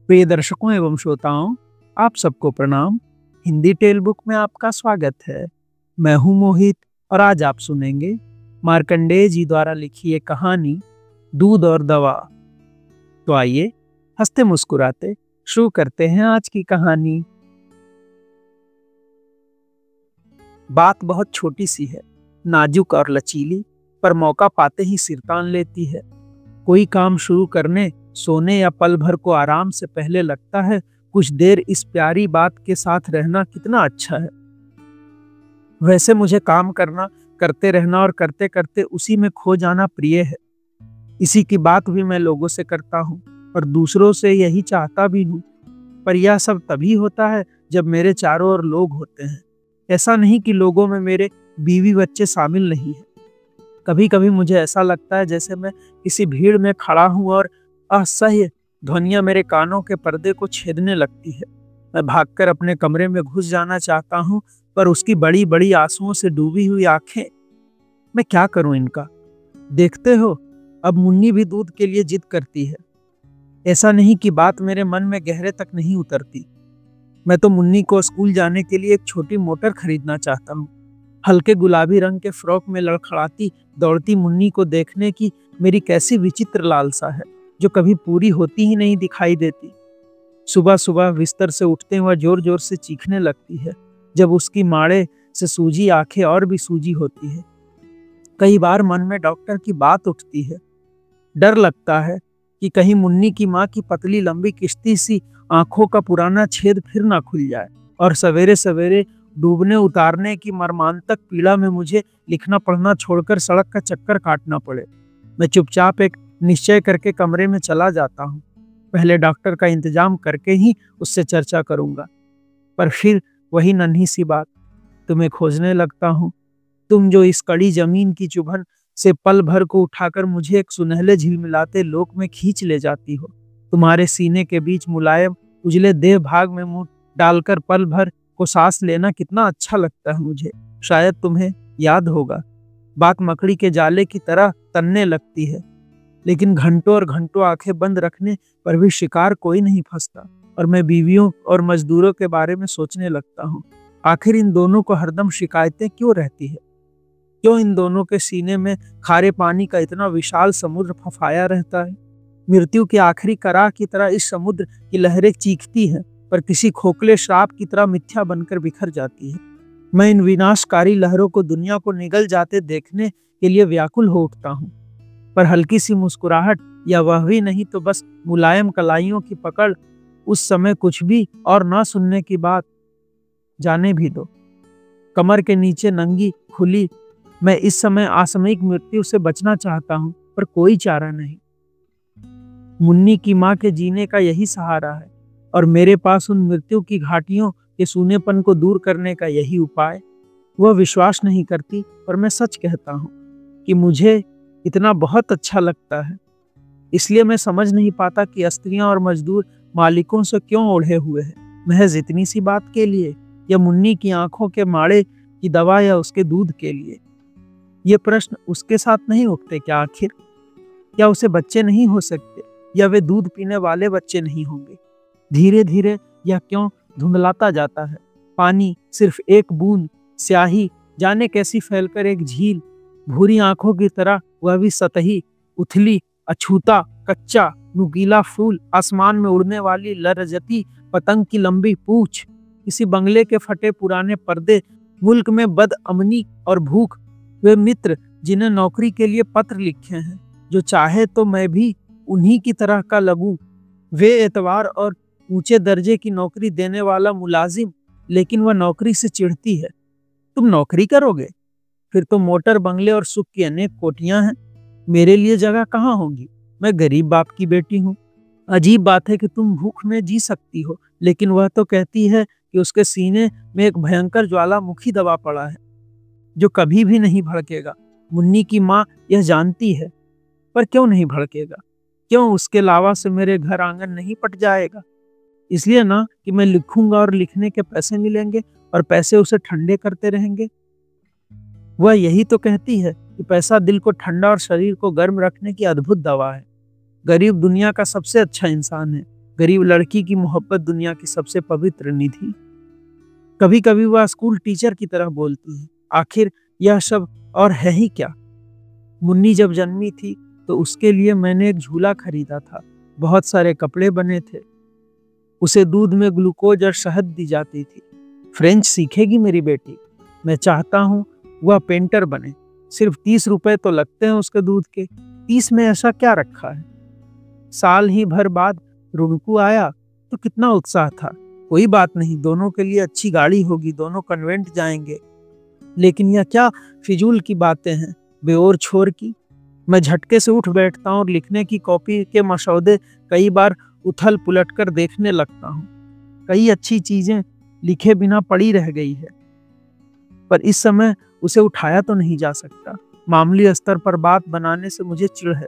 प्रिय दर्शकों एवं श्रोताओं, आप सबको प्रणाम। हिंदी टेल बुक में आपका स्वागत है। मैं हूं मोहित और आज आप सुनेंगे मार्कंडेय जी द्वारा लिखी एक कहानी दूध और दवा। तो आइए हंसते मुस्कुराते शुरू करते हैं आज की कहानी। बात बहुत छोटी सी है, नाजुक और लचीली, पर मौका पाते ही सिर तान लेती है। कोई काम शुरू करने, सोने या पल भर को आराम से पहले लगता है कुछ देर इस प्यारी बात के साथ रहना कितना अच्छा है। वैसे मुझे काम करना, करते रहना और करते करते उसी में खो जाना प्रिय है। इसी की बात भी मैं लोगों से करता हूँ और दूसरों से यही चाहता भी हूँ। पर यह सब तभी होता है जब मेरे चारों ओर लोग होते हैं। ऐसा नहीं कि लोगों में मेरे बीवी बच्चे शामिल नहीं है। कभी कभी मुझे ऐसा लगता है जैसे मैं किसी भीड़ में खड़ा हूँ और असह्य ध्वनियां मेरे कानों के पर्दे को छेदने लगती है। मैं भागकर अपने कमरे में घुस जाना चाहता हूँ, पर उसकी बड़ी बड़ी आंसुओं से डूबी हुई आंखें, मैं क्या करूं इनका। देखते हो, अब मुन्नी भी दूध के लिए जिद करती है। ऐसा नहीं कि बात मेरे मन में गहरे तक नहीं उतरती। मैं तो मुन्नी को स्कूल जाने के लिए एक छोटी मोटर खरीदना चाहता हूँ। हल्के गुलाबी रंग के फ्रॉक में लड़खड़ाती दौड़ती मुन्नी को देखने की मेरी कैसी विचित्र लालसा है, जो कभी पूरी होती ही नहीं दिखाई देती। सुबह सुबह बिस्तर से उठते हुए जोर जोर से चीखने लगती है, जब उसकी माड़े से सूजी आंखें और भी सूजी होती है। कई बार मन में डॉक्टर की बात उठती है। डर लगता है कि कहीं मुन्नी की माँ की पतली लंबी किश्ती सी आंखों का पुराना छेद फिर ना खुल जाए और सवेरे सवेरे डूबने उतारने की मर्मांतक पीड़ा में मुझे लिखना पढ़ना छोड़कर सड़क का चक्कर काटना पड़े। मैं चुपचाप एक निश्चय करके कमरे में चला जाता हूँ। पहले डॉक्टर का इंतजाम करके ही उससे चर्चा करूंगा। पर फिर वही नन्ही सी बात, तुम्हें खोजने लगता हूँ। तुम जो इस कड़ी जमीन की चुभन से पल भर को उठाकर मुझे एक सुनहले झिलमिलाते लोक में खींच ले जाती हो। तुम्हारे सीने के बीच मुलायम उजले देह भाग में मुंह डालकर पल भर को सांस लेना कितना अच्छा लगता है मुझे। शायद तुम्हें याद होगा, बात मकड़ी के जाले की तरह तनने लगती है, लेकिन घंटों और घंटों आंखें बंद रखने पर भी शिकार कोई नहीं फंसता। और मैं बीवियों और मजदूरों के बारे में सोचने लगता हूँ। आखिर इन दोनों को हरदम शिकायतें क्यों रहती है? क्यों इन दोनों के सीने में खारे पानी का इतना विशाल समुद्र फफाया रहता है? मृत्यु के आखिरी कराह की तरह इस समुद्र की लहरें चीखती हैं, पर किसी खोखले श्राप की तरह मिथ्या बनकर बिखर जाती है। मैं इन विनाशकारी लहरों को दुनिया को निगल जाते देखने के लिए व्याकुल हो उठता हूँ, पर हल्की सी मुस्कुराहट या वह भी नहीं तो बस मुलायम कलाइयों की पकड़ उस समय कुछ भी और ना सुनने की बात जाने भी दो। कमर के नीचे नंगी खुली मैं इस समय आसमयिक मृत्यु से बचना चाहता हूँ, पर कोई चारा नहीं। मुन्नी की माँ के जीने का यही सहारा है और मेरे पास उन मृत्यु की घाटियों के सूनेपन को दूर करने का यही उपाय। वह विश्वास नहीं करती, पर मैं सच कहता हूँ कि मुझे इतना बहुत अच्छा लगता है। इसलिए मैं समझ नहीं पाता कि स्त्रियां और मजदूर मालिकों से क्यों ओढ़े हुए हैं, महज इतनी सी बात के लिए, या मुन्नी की आंखों के माड़े की दवा या उसके दूध के लिए। ये प्रश्न उसके साथ नहीं उठते क्या? आखिर क्या उसे बच्चे नहीं हो सकते, या वे दूध पीने वाले बच्चे नहीं होंगे? धीरे धीरे यह क्यों धुंधलाता जाता है? पानी सिर्फ एक बूंद, स्याही जाने कैसी फैलकर एक झील, भूरी आंखों की तरह वह भी सतही, उथली, अछूता, कच्चा, नुकीला फूल, आसमान में उड़ने वाली लरजती पतंग की लंबी पूंछ, किसी बंगले के फटे पुराने पर्दे, मुल्क में बदअमनी और भूख, वे मित्र जिन्हें नौकरी के लिए पत्र लिखे हैं, जो चाहे तो मैं भी उन्हीं की तरह का लगूं, वे एतवार और ऊंचे दर्जे की नौकरी देने वाला मुलाजिम, लेकिन वह नौकरी से चिढ़ती है। तुम नौकरी करोगे? फिर तो मोटर, बंगले और सुख की अनेक कोठियां हैं, मेरे लिए जगह कहाँ होगी? मैं गरीब बाप की बेटी हूँ। अजीब बात है कि तुम भूख में जी सकती हो, लेकिन वह तो कहती है कि उसके सीने में एक भयंकर ज्वालामुखी दबा पड़ा है, जो कभी भी नहीं भड़केगा। मुन्नी की माँ यह जानती है, पर क्यों नहीं भड़केगा? क्यों उसके लावा से मेरे घर आंगन नहीं पट जाएगा? इसलिए ना कि मैं लिखूंगा और लिखने के पैसे मिलेंगे और पैसे उसे ठंडे करते रहेंगे। वह यही तो कहती है कि पैसा दिल को ठंडा और शरीर को गर्म रखने की अद्भुत दवा है। गरीब दुनिया का सबसे अच्छा इंसान है, गरीब लड़की की मोहब्बत दुनिया की सबसे पवित्र निधि। कभी कभी वह स्कूल टीचर की तरह बोलती है, आखिर यह सब और है ही क्या। मुन्नी जब जन्मी थी तो उसके लिए मैंने एक झूला खरीदा था, बहुत सारे कपड़े बने थे, उसे दूध में ग्लूकोज और शहद दी जाती थी। फ्रेंच सीखेगी मेरी बेटी, मैं चाहता हूँ वह पेंटर बने। सिर्फ 30 रुपए तो लगते हैं उसके दूध के, 30 में ऐसा क्या रखा है। साल ही भर बाद रुनकू आया तो कितना उत्साह था। कोई बात नहीं, दोनों के लिए अच्छी गाड़ी होगी, दोनों कन्वेंट जाएंगे। लेकिन यह क्या फिजूल की बातें हैं, बेओर छोर की। मैं झटके से उठ बैठता हूँ और लिखने की कॉपी के मसौदे कई बार उथल पुलट कर देखने लगता हूँ। कई अच्छी चीजें लिखे बिना पड़ी रह गई है, पर इस समय उसे उठाया तो नहीं जा सकता। मामूली स्तर पर बात बनाने से मुझे चिढ़ है,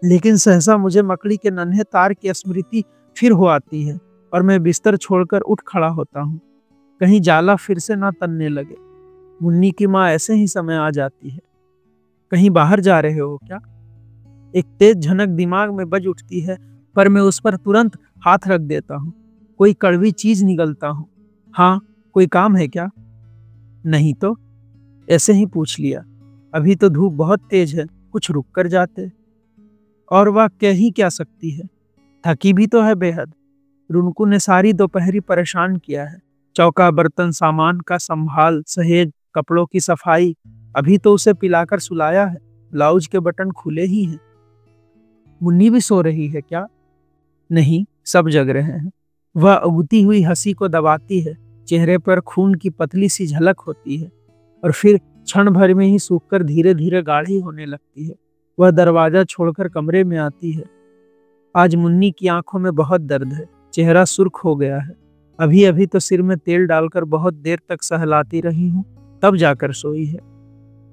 लेकिन सहसा मुझे मकड़ी के नन्हे तार की स्मृति फिर हो आती है और मैं बिस्तर छोड़कर उठ खड़ा होता हूँ, कहीं जाला फिर से ना तनने लगे। मुन्नी की माँ ऐसे ही समय आ जाती है। कहीं बाहर जा रहे हो क्या? एक तेज झनक दिमाग में बज उठती है, पर मैं उस पर तुरंत हाथ रख देता हूँ। कोई कड़वी चीज निगलता हूँ। हाँ, कोई काम है क्या? नहीं तो ऐसे ही पूछ लिया। अभी तो धूप बहुत तेज है, कुछ रुक कर जाते। और वह कह ही क्या सकती है, थकी भी तो है बेहद। रुनकू ने सारी दोपहरी परेशान किया है। चौका बर्तन सामान का संभाल, सहेज, कपड़ों की सफाई। अभी तो उसे पिलाकर सुलाया है, ब्लाउज के बटन खुले ही हैं। मुन्नी भी सो रही है क्या? नहीं, सब जग रहे हैं। वह उगती हुई हंसी को दबाती है, चेहरे पर खून की पतली सी झलक होती है और फिर क्षण भर में ही सूखकर धीरे धीरे गाढ़ी होने लगती है। वह दरवाजा छोड़कर कमरे में आती है। आज मुन्नी की आंखों में बहुत दर्द है, चेहरा सुर्ख हो गया है। अभी अभी तो सिर में तेल डालकर बहुत देर तक सहलाती रही हूँ, तब जाकर सोई है।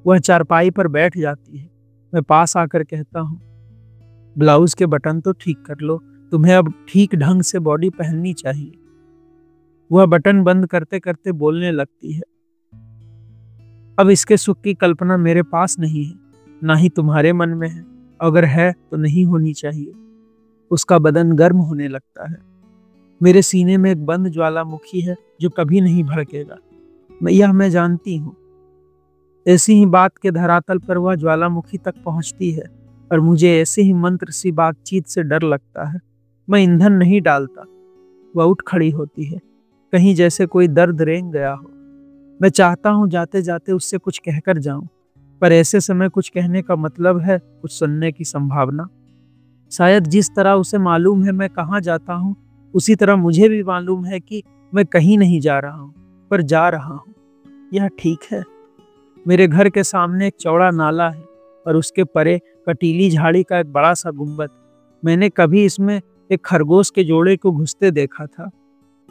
वह चारपाई पर बैठ जाती है। मैं पास आकर कहता हूँ, ब्लाउज के बटन तो ठीक कर लो, तुम्हें अब ठीक ढंग से बॉडी पहननी चाहिए। वह बटन बंद करते करते बोलने लगती है, अब इसके सुख की कल्पना मेरे पास नहीं है, ना ही तुम्हारे मन में है। अगर है तो नहीं होनी चाहिए। उसका बदन गर्म होने लगता है। मेरे सीने में एक बंद ज्वालामुखी है जो कभी नहीं भड़केगा। मैं जानती हूँ। ऐसी ही बात के धरातल पर वह ज्वालामुखी तक पहुंचती है और मुझे ऐसे ही मंत्र सी बातचीत से डर लगता है। मैं ईंधन नहीं डालता। वह उठ खड़ी होती है, कहीं जैसे कोई दर्द रेंग गया हो। मैं चाहता हूँ जाते जाते उससे कुछ कहकर जाऊं, पर ऐसे समय कुछ कहने का मतलब है कुछ सुनने की संभावना। शायद जिस तरह उसे मालूम है मैं कहाँ जाता हूँ, उसी तरह मुझे भी मालूम है कि मैं कहीं नहीं जा रहा हूँ, पर जा रहा हूँ। यह ठीक है। मेरे घर के सामने एक चौड़ा नाला है और उसके परे कटीली झाड़ी का एक बड़ा सा गुंबद। मैंने कभी इसमें एक खरगोश के जोड़े को घुसते देखा था।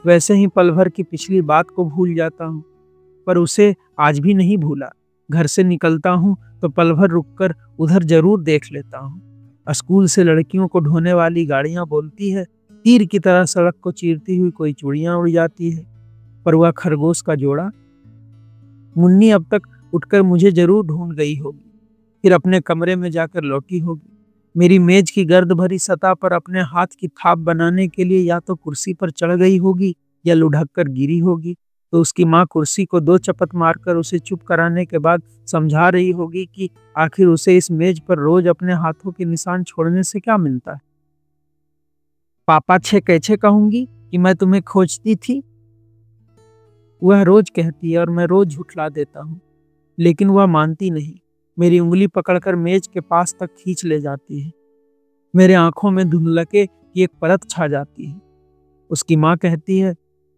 वैसे ही पल भर की पिछली बात को भूल जाता हूँ, पर उसे आज भी नहीं भूला। घर से निकलता हूँ तो पल भर रुककर उधर जरूर देख लेता हूँ। स्कूल से लड़कियों को ढोने वाली गाड़ियां बोलती है, तीर की तरह सड़क को चीरती हुई कोई चूड़ियां उड़ जाती है, पर वह खरगोश का जोड़ा। मुन्नी अब तक उठकर मुझे जरूर ढूंढ गई होगी, फिर अपने कमरे में जाकर लौटी होगी। मेरी मेज की गर्द भरी सतह पर अपने हाथ की थाप बनाने के लिए या तो कुर्सी पर चढ़ गई होगी या लुढ़क कर गिरी होगी। तो उसकी माँ कुर्सी को 2 चपत मारकर उसे चुप कराने के बाद समझा रही होगी कि आखिर उसे इस मेज पर रोज अपने हाथों के निशान छोड़ने से क्या मिलता है। पापा छे कैसे कहूंगी कि मैं तुम्हें खोजती थी? वह रोज कहती है और मैं रोज झुठला देता हूँ, लेकिन वह मानती नहीं। मेरी उंगली पकड़कर मेज के पास तक खींच ले जाती है। मेरे आंखों में धुंधलके की एक परत छा जाती है। उसकी माँ कहती है,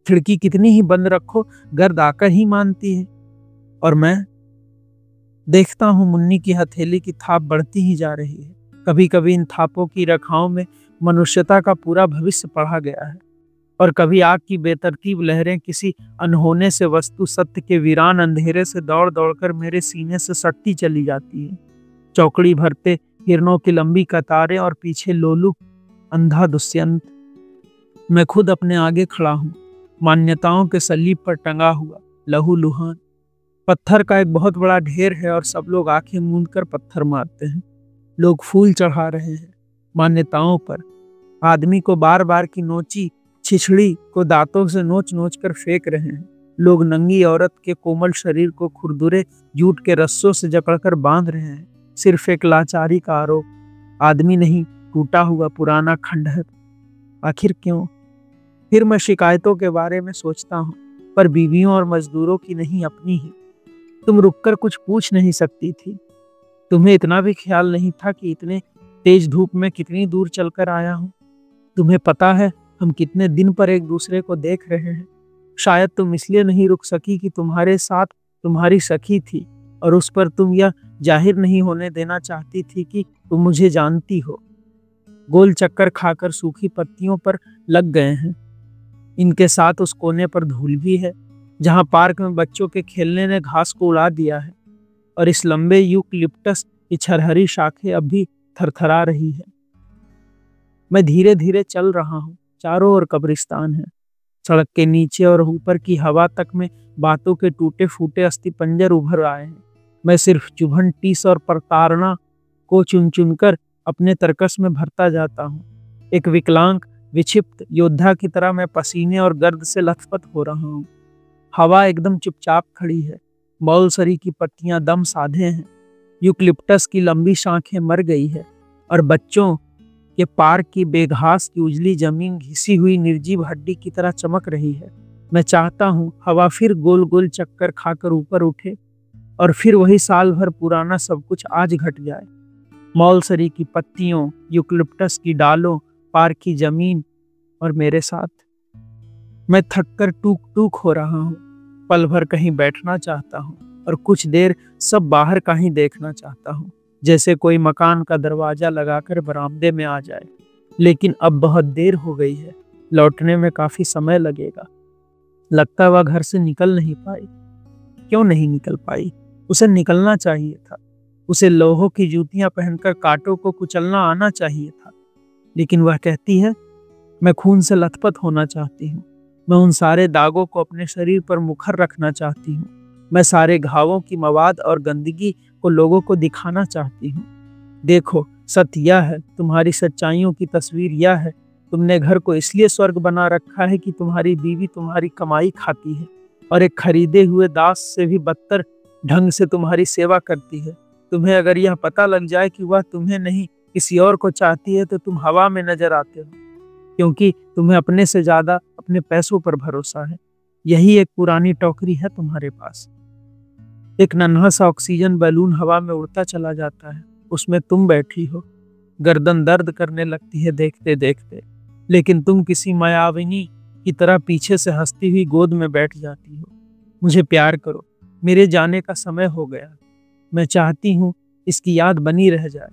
खिड़की कितनी ही बंद रखो, गर्द आकर ही मानती है। और मैं देखता हूँ मुन्नी की हथेली की थाप बढ़ती ही जा रही है। कभी कभी इन थापों की रेखाओं में मनुष्यता का पूरा भविष्य पढ़ा गया है, और कभी आग की बेतरतीब लहरें किसी अनहोने से वस्तु सत्य के वीरान अंधेरे से दौड़ दौड़कर मेरे सीने से सटती चली जाती है। चौकड़ी भरते हिरणों की लंबी कतारें और पीछे लोलुप अंधा दुष्यंत। मैं खुद अपने आगे खड़ा हूँ, मान्यताओं के सलीब पर टंगा हुआ, लहूलुहान। पत्थर का एक बहुत बड़ा ढेर है और सब लोग आंखें मूंद कर पत्थर मारते हैं। लोग फूल चढ़ा रहे हैं मान्यताओं पर, आदमी को बार बार की नोची छिछड़ी को दांतों से नोच नोच कर फेंक रहे हैं। लोग नंगी औरत के कोमल शरीर को खुरदुरे जूट के रस्सों से जकड़कर बांध रहे हैं, सिर्फ एक लाचारी का आरोप। आदमी नहीं, टूटा हुआ पुराना खंडहर। आखिर क्यों? फिर मैं शिकायतों के बारे में सोचता हूँ, पर बीवियों और मजदूरों की नहीं, अपनी ही। तुम रुककर कुछ पूछ नहीं सकती थी? तुम्हें इतना भी ख्याल नहीं था कि इतने तेज धूप में कितनी दूर चलकर आया हूँ? तुम्हें पता है हम कितने दिन पर एक दूसरे को देख रहे हैं। शायद तुम इसलिए नहीं रुक सकी कि तुम्हारे साथ तुम्हारी सखी थी और उस पर तुम यह जाहिर नहीं होने देना चाहती थी कि तुम मुझे जानती हो। गोल चक्कर खाकर सूखी पत्तियों पर लग गए हैं। इनके साथ उस कोने पर धूल भी है जहां पार्क में बच्चों के खेलने ने घास को उड़ा दिया है, और इस लंबे यूकलिप्टस की छरहरी शाखें अब भी थरथरा रही है। मैं धीरे धीरे चल रहा हूँ। चारों ओर कब्रिस्तान है। सड़क के नीचे और ऊपर की हवा तक में बातों के टूटे फूटे अस्थिपंजर उभर आए हैं। मैं सिर्फ चुभन, टीस और प्रताड़ना को चुन चुनकर अपने तर्कस में भरता जाता हूँ। एक विकलांग विक्षिप्त योद्धा की तरह मैं पसीने और गर्द से लथपथ हो रहा हूँ। हवा एकदम चुपचाप खड़ी है। मौलसरी की पत्तियां दम साधे हैं। यूकलिप्टस की लंबी शाखें मर गई है और बच्चों के पार्क की बेघास की उजली जमीन घिसी हुई निर्जीव हड्डी की तरह चमक रही है। मैं चाहता हूँ हवा फिर गोल गोल चक्कर खाकर ऊपर उठे और फिर वही साल भर पुराना सब कुछ आज घट जाए। मौलसरी की पत्तियों, यूकलिप्टस की डालों, पार्क की जमीन और मेरे साथ। मैं थककर टूक टूक हो रहा हूँ। पल भर कहीं बैठना चाहता हूँ और कुछ देर सब बाहर का ही देखना चाहता हूँ, जैसे कोई मकान का दरवाजा लगाकर बरामदे में आ जाए। लेकिन अब बहुत देर हो गई है। लौटने में काफी समय लगेगा। लगता वह घर से निकल नहीं पाई। क्यों नहीं निकल पाई? उसे निकलना चाहिए था। उसे लोहों की जूतियां पहनकर कांटों को कुचलना आना चाहिए था। लेकिन वह कहती है, मैं खून से लथपथ होना चाहती हूँ। मैं उन सारे दागों को अपने शरीर पर मुखर रखना चाहती हूँ। मैं सारे घावों की मवाद और गंदगी को लोगों को दिखाना चाहती हूँ। देखो, सत्य यह है, तुम्हारी सच्चाइयों की तस्वीर यह है। तुमने घर को इसलिए स्वर्ग बना रखा है कि तुम्हारी बीवी तुम्हारी कमाई खाती है और एक खरीदे हुए दास से भी बदतर ढंग से तुम्हारी सेवा करती है। तुम्हें अगर यह पता लग जाए कि वह तुम्हें नहीं किसी और को चाहती है तो तुम हवा में नजर आते हो, क्योंकि तुम्हें अपने से ज्यादा अपने पैसों पर भरोसा है। यही एक पुरानी टोकरी है तुम्हारे पास। एक नन्हा सा ऑक्सीजन बैलून हवा में उड़ता चला जाता है। उसमें तुम बैठी हो। गर्दन दर्द करने लगती है देखते देखते, लेकिन तुम किसी मायाविनी की तरह पीछे से हंसती हुई गोद में बैठ जाती हो। मुझे प्यार करो, मेरे जाने का समय हो गया। मैं चाहती हूँ इसकी याद बनी रह जाए,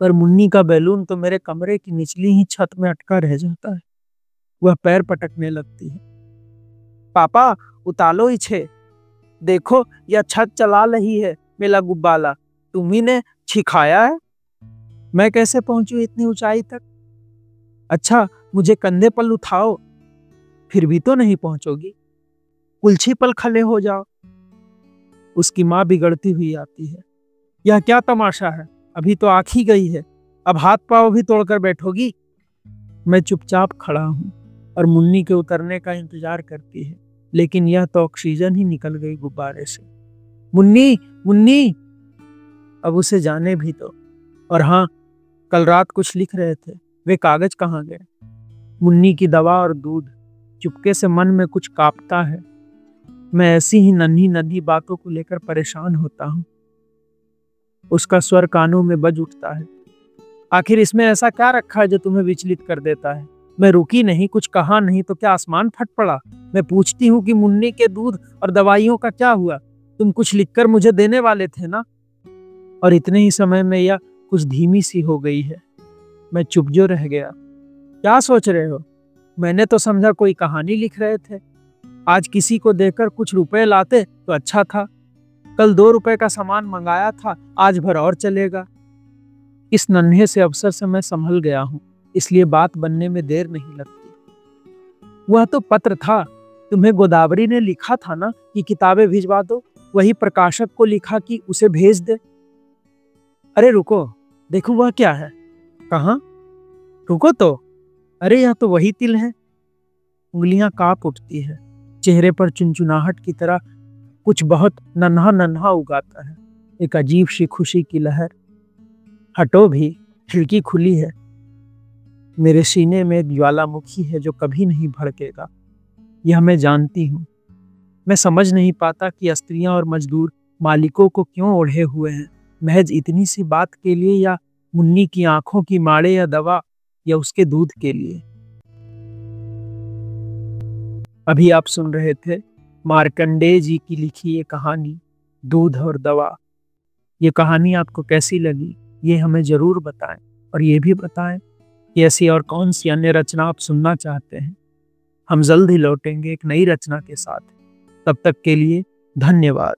पर मुन्नी का बैलून तो मेरे कमरे की निचली ही छत में अटका रह जाता है। वह पैर पटकने लगती है। पापा, उतालो इछे। देखो, यह छत चला रही है। मेला गुब्बाला तुम्ही ने छिखाया है। मैं कैसे पहुंचू इतनी ऊंचाई तक? अच्छा, मुझे कंधे पर उठाओ। फिर भी तो नहीं पहुंचोगी। कुल्छी पर खड़े हो जाओ। उसकी माँ बिगड़ती हुई आती है। यह क्या तमाशा है? अभी तो आँख ही गई है, अब हाथ पांव भी तोड़कर बैठोगी? मैं चुपचाप खड़ा हूँ और मुन्नी के उतरने का इंतजार करती है, लेकिन यह तो ऑक्सीजन ही निकल गई गुब्बारे से। मुन्नी, मुन्नी! अब उसे जाने भी तो। और हाँ, कल रात कुछ लिख रहे थे, वे कागज कहाँ गए? मुन्नी की दवा और दूध। चुपके से मन में कुछ कांपता है। मैं ऐसी ही नन्ही नन्ही बातों को लेकर परेशान होता हूँ। उसका स्वर कानों में बज उठता है। आखिर इसमें ऐसा क्या रखा है जो तुम्हें विचलित कर देता है? मैं रुकी नहीं, कुछ कहा नहीं, तो क्या आसमान फट पड़ा? मैं पूछती हूँ कि मुन्नी के दूध और दवाइयों का क्या हुआ? तुम कुछ लिखकर मुझे देने वाले थे ना? और इतने ही समय में यह कुछ धीमी सी हो गई है। मैं चुप जो रह गया। क्या सोच रहे हो? मैंने तो समझा कोई कहानी लिख रहे थे। आज किसी को देकर कुछ रुपए लाते तो अच्छा था। कल 2 रुपए का सामान मंगाया था, आज भर और चलेगा। इस नन्हे से अवसर से मैं संभल गया हूँ, इसलिए बात बनने में देर नहीं लगती। वह तो पत्र था, तुम्हें गोदावरी ने लिखा था ना कि किताबें भिजवा दो। वही प्रकाशक को लिखा कि उसे भेज दे। अरे रुको, देखो वह क्या है। कहाँ? रुको तो। अरे यह तो वही तिल है। उंगलियां कांप उठती है। चेहरे पर चुनचुनाहट की तरह कुछ बहुत नन्हा नन्हा उगाता है। एक अजीब सी खुशी की लहर। हटो भी, खिड़की खुली है। मेरे सीने में एक ज्वालामुखी है जो कभी नहीं भड़केगा। यह मैं जानती हूँ। मैं समझ नहीं पाता कि स्त्रियां और मजदूर मालिकों को क्यों ओढ़े हुए हैं, महज इतनी सी बात के लिए, या मुन्नी की आंखों की माड़े, या दवा, या उसके दूध के लिए। अभी आप सुन रहे थे मार्कंडेय जी की लिखी ये कहानी, दूध और दवा। ये कहानी आपको कैसी लगी, ये हमें जरूर बताएं। और ये भी बताएं कि ऐसी और कौन सी अन्य रचना आप सुनना चाहते हैं। हम जल्द ही लौटेंगे एक नई रचना के साथ। तब तक के लिए धन्यवाद।